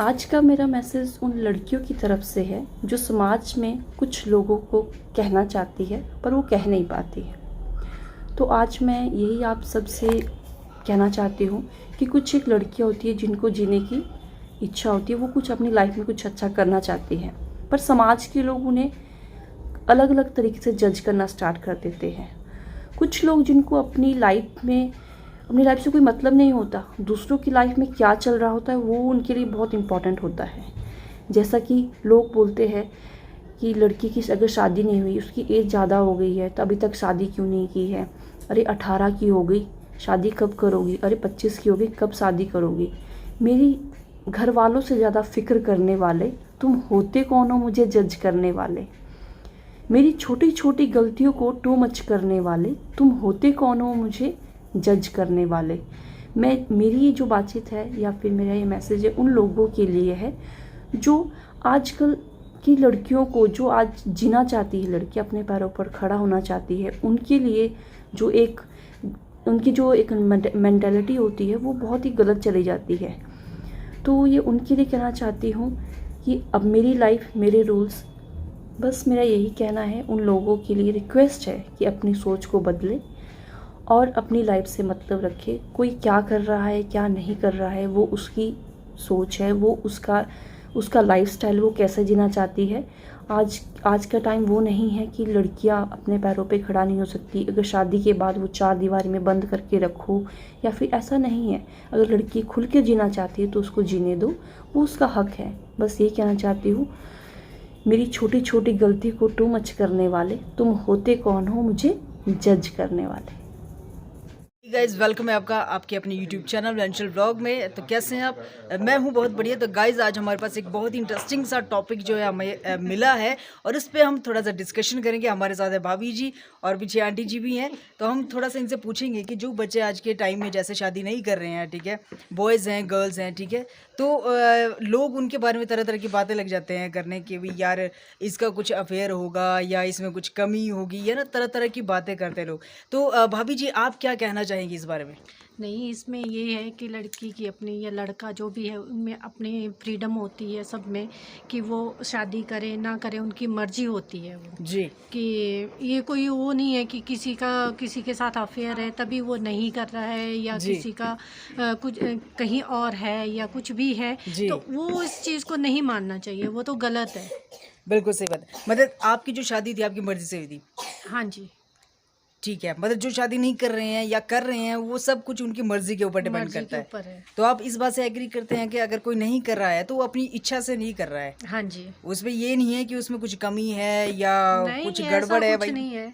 आज का मेरा मैसेज उन लड़कियों की तरफ से है जो समाज में कुछ लोगों को कहना चाहती है पर वो कह नहीं पाती है। तो आज मैं यही आप सबसे कहना चाहती हूँ कि कुछ एक लड़कियाँ होती है जिनको जीने की इच्छा होती है, वो कुछ अपनी लाइफ में कुछ अच्छा करना चाहती हैं, पर समाज के लोग उन्हें अलग अलग तरीके से जज करना स्टार्ट कर देते हैं। कुछ लोग जिनको अपनी लाइफ से कोई मतलब नहीं होता, दूसरों की लाइफ में क्या चल रहा होता है वो उनके लिए बहुत इम्पोर्टेंट होता है। जैसा कि लोग बोलते हैं कि लड़की की अगर शादी नहीं हुई, उसकी एज ज़्यादा हो गई है तो अभी तक शादी क्यों नहीं की है, अरे 18 की हो गई शादी कब करोगी, अरे 25 की हो गई कब शादी करोगी। मेरी घर वालों से ज़्यादा फिक्र करने वाले तुम होते कौन हो मुझे जज करने वाले। मेरी छोटी छोटी गलतियों को टू मच करने वाले तुम होते कौन हो मुझे जज करने वाले। मेरी ये जो बातचीत है या फिर मेरा ये मैसेज है उन लोगों के लिए है जो आजकल की लड़कियों को, जो आज जीना चाहती है, लड़की अपने पैरों पर खड़ा होना चाहती है, उनके लिए उनकी जो एक मेंटालिटी होती है वो बहुत ही गलत चली जाती है। तो ये उनके लिए कहना चाहती हूँ कि अब मेरी लाइफ मेरे रूल्स। बस मेरा यही कहना है, उन लोगों के लिए रिक्वेस्ट है कि अपनी सोच को बदले और अपनी लाइफ से मतलब रखे। कोई क्या कर रहा है क्या नहीं कर रहा है वो उसकी सोच है, वो उसका लाइफस्टाइल, वो कैसे जीना चाहती है। आज का टाइम वो नहीं है कि लड़कियां अपने पैरों पे खड़ा नहीं हो सकती, अगर शादी के बाद वो 4 दीवारी में बंद करके रखो, या फिर ऐसा नहीं है। अगर लड़की खुल के जीना चाहती है तो उसको जीने दो, वो उसका हक है। बस ये कहना चाहती हूँ, मेरी छोटी छोटी गलती को टू मच करने वाले तुम होते कौन हो मुझे जज करने वाले। गाइज वेलकम है आपका आपके अपने यूट्यूब चैनल वेंचुरल व्लॉग में। तो कैसे हैं आप? मैं हूं बहुत बढ़िया। तो गाइज आज हमारे पास एक बहुत ही इंटरेस्टिंग सा टॉपिक जो है हमें मिला है और इस पे हम थोड़ा सा डिस्कशन करेंगे। हमारे साथ है भाभी जी और पीछे आंटी जी भी हैं। तो हम थोड़ा सा इनसे पूछेंगे कि जो बच्चे आज के टाइम में जैसे शादी नहीं कर रहे हैं, ठीक है, बॉयज़ हैं गर्ल्स हैं, ठीक है, तो लोग उनके बारे में तरह तरह की बातें लग जाते हैं करने की, भी यार इसका कुछ अफेयर होगा या इसमें कुछ कमी होगी, या ना तरह तरह की बातें करते हैं लोग। तो भाभी जी आप क्या कहना चाहेंगी इस बारे में? नहीं, इसमें ये है कि लड़की की अपनी या लड़का जो भी है उनमें अपनी फ्रीडम होती है सब में, कि वो शादी करे ना करे उनकी मर्जी होती है वो। जी कि ये कोई वो नहीं है कि किसी के साथ अफेयर है तभी वो नहीं कर रहा है, या जी किसी का कुछ कहीं और है या कुछ भी है, जी तो वो इस चीज़ को नहीं मानना चाहिए, वो तो गलत है। बिल्कुल सही बात है। मतलब आपकी जो शादी थी आपकी मर्जी से हुई थी, हाँ जी, ठीक है। मतलब जो शादी नहीं कर रहे हैं या कर रहे हैं वो सब कुछ उनकी मर्जी के ऊपर डिपेंड मर्जी करता के है। ऊपर है। तो आप इस बात से एग्री करते हैं कि अगर कोई नहीं कर रहा है तो वो अपनी इच्छा से नहीं कर रहा है, हाँ जी, उसमें ये नहीं है कि उसमें कुछ कमी है या कुछ नहीं ऐसा गड़बड़ है कुछ भाई। नहीं है।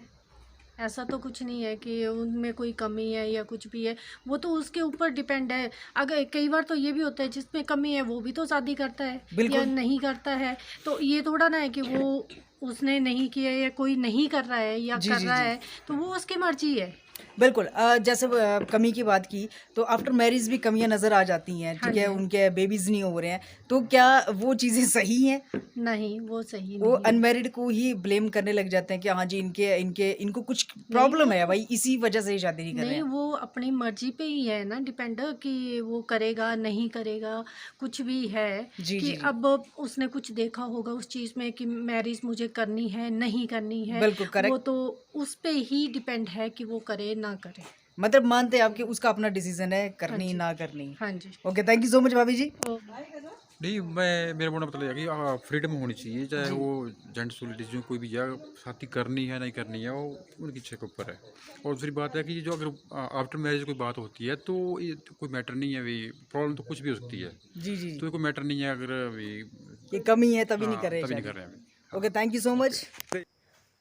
ऐसा तो कुछ नहीं है कि उनमें कोई कमी है या कुछ भी है, वो तो उसके ऊपर डिपेंड है। अगर कई बार तो ये भी होता है जिसमें कमी है वो भी तो शादी करता है या बिल्कुल नहीं करता है। तो ये थोड़ा ना है कि वो उसने नहीं किया या कोई नहीं कर रहा है या जी कर जी रहा जी है, तो वो उसकी मर्जी है। बिल्कुल। जैसे कमी की बात की तो आफ्टर मैरिज भी कमियां नज़र आ जाती हैं, हाँ ठीक है, जी, उनके बेबीज़ नहीं हो रहे हैं, तो क्या वो चीज़ें सही हैं? नहीं वो सही वो नहीं है। अनमैरिड को ही ब्लेम करने लग जाते हैं कि हाँ जी इनके इनके इनको कुछ नहीं प्रॉब्लम है भाई, इसी वजह से ये शादी नहीं कर रहे नहीं, हैं। वो अपनी मर्जी पे ही है ना डिपेंड, कि वो करेगा नहीं करेगा, कुछ भी है। जी कि जी जी अब उसने कुछ देखा होगा उस चीज़ में कि मैरिज मुझे करनी है नहीं करनी है, बिल्कुल वो करेक्ट। तो उस पे ही डिपेंड है कि वो करे ना करे। मतलब मानते हैं आपके उसका अपना डिसीजन है हाँ करनी जी, ना करनी। हाँ जी। Okay, thank you so much भाभी जी। ओ, नहीं, मैं मेरा बोलना मतलब ये है कि फ्रीडम होनी चाहिए, चाहे जी वो जेंट्स हो लेडीज हो, कोई भी जाए, शादी करनी है नहीं करनी है वो उनकी इच्छा के ऊपर है। और दूसरी बात है कि जो अगर आफ्टर मैरिज कोई बात होती है तो ये तो कोई मैटर नहीं है भाई, प्रॉब्लम तो कुछ भी हो सकती है, जी जी तो ये कोई मैटर नहीं है अगर अभी। ये कमी है तभी नहीं हाँ, कर रहे तभी नहीं शादी। कर रहे हैं अभी। ओके, थैंक यू सो हाँ, मच। ओके।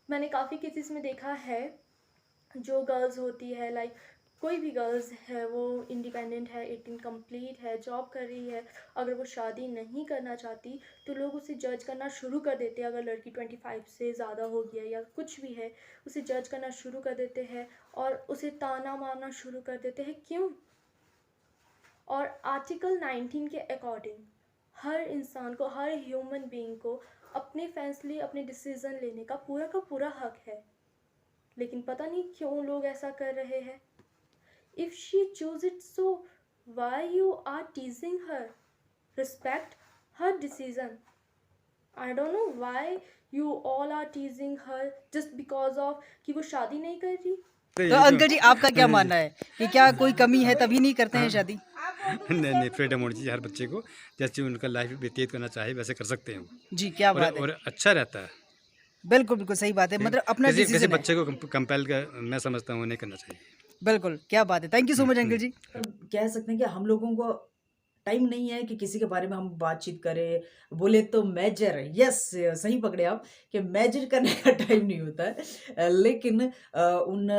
मैंने काफ़ी केसेस में देखा है, जो गर्ल्स होती है, लाइक कोई भी गर्ल्स है, वो इंडिपेंडेंट है, 18 कंप्लीट है, जॉब कर रही है, अगर वो शादी नहीं करना चाहती तो लोग उसे जज करना शुरू कर देते हैं। अगर लड़की 25 से ज़्यादा हो गया या कुछ भी है, उसे जज करना शुरू कर देते हैं और उसे ताना मारना शुरू कर देते हैं। क्यों? और आर्टिकल 19 के अकॉर्डिंग हर इंसान को, हर ह्यूमन बीइंग को अपने फैसले, अपने डिसीज़न लेने का पूरा हक है। लेकिन पता नहीं क्यों लोग ऐसा कर रहे हैं। If she choose it, so why you are teasing her? Respect, her decision. I don't know why you all are teasing her just because of कि वो शादी नहीं कर रही. तो अंकल जी आपका क्या मानना है कि क्या कोई कमी है तभी नहीं करते हैं शादी? नहीं फ्रीडम होनी चाहिए हर बच्चे को, जैसे उनका लाइफ व्यतीत करना चाहे वैसे कर सकते हैं वो। जी क्या बात है, और अच्छा रहता है। बिल्कुल बिल्कुल सही बात है, मतलब अपना किसी डिसीजन है। बच्चे को कंपेल कर मैं समझता हूँ नहीं करना चाहिए। बिल्कुल क्या बात है, thank you so much uncle ji. कह सकते हैं कि हम लोगों को टाइम नहीं है कि किसी के बारे में हम बातचीत करें, बोले तो मेजर, यस सही पकड़े आप कि मेजर करने का टाइम नहीं होता है, लेकिन उन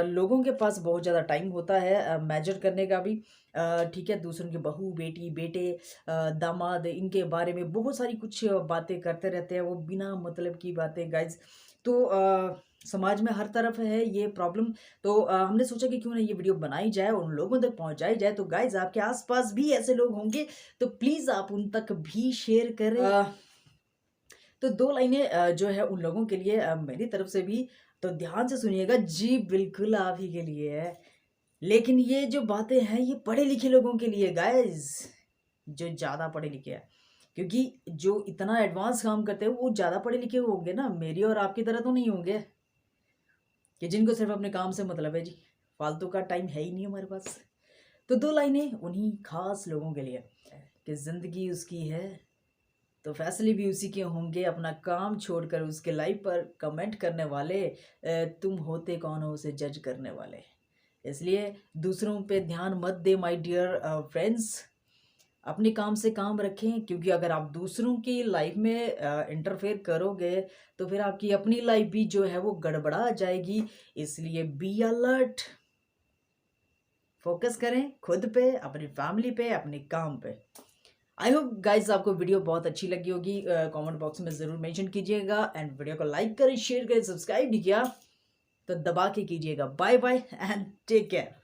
लोगों के पास बहुत ज़्यादा टाइम होता है मेजर करने का भी। ठीक है, दूसरों की बहू बेटी बेटे दामाद इनके बारे में बहुत सारी कुछ बातें करते रहते हैं, वो बिना मतलब की बातें गाइज। तो समाज में हर तरफ है ये प्रॉब्लम, तो हमने सोचा कि क्यों ना ये वीडियो बनाई जाए, उन लोगों तक पहुंचाई जाए। तो गाइज आपके आसपास भी ऐसे लोग होंगे तो प्लीज़ आप उन तक भी शेयर करें। तो 2 लाइनें जो है उन लोगों के लिए मेरी तरफ से भी, तो ध्यान से सुनिएगा जी, बिल्कुल आप ही के लिए है। लेकिन ये जो बातें हैं ये पढ़े लिखे लोगों के लिए गाइज, जो ज़्यादा पढ़े लिखे हैं, क्योंकि जो इतना एडवांस काम करते हैं वो ज़्यादा पढ़े लिखे होंगे ना, मेरी और आपकी तरह तो नहीं होंगे कि जिनको सिर्फ अपने काम से मतलब है जी, फालतू का टाइम है ही नहीं हमारे पास। तो 2 लाइनें उन्हीं खास लोगों के लिए कि ज़िंदगी उसकी है तो फैसले भी उसी के होंगे, अपना काम छोड़कर उसके लाइफ पर कमेंट करने वाले तुम होते कौन हो उसे जज करने वाले। इसलिए दूसरों पे ध्यान मत दे माय डियर फ्रेंड्स, अपने काम से काम रखें, क्योंकि अगर आप दूसरों की लाइफ में इंटरफेयर करोगे तो फिर आपकी अपनी लाइफ भी जो है वो गड़बड़ा जाएगी। इसलिए बी अलर्ट, फोकस करें खुद पे, अपनी फैमिली पे, अपने काम पे। आई होप गाइज आपको वीडियो बहुत अच्छी लगी होगी, कमेंट बॉक्स में ज़रूर मेंशन कीजिएगा, एंड वीडियो को लाइक करें, शेयर करें, सब्सक्राइब नहीं किया तो दबा के कीजिएगा। Bye bye and take care.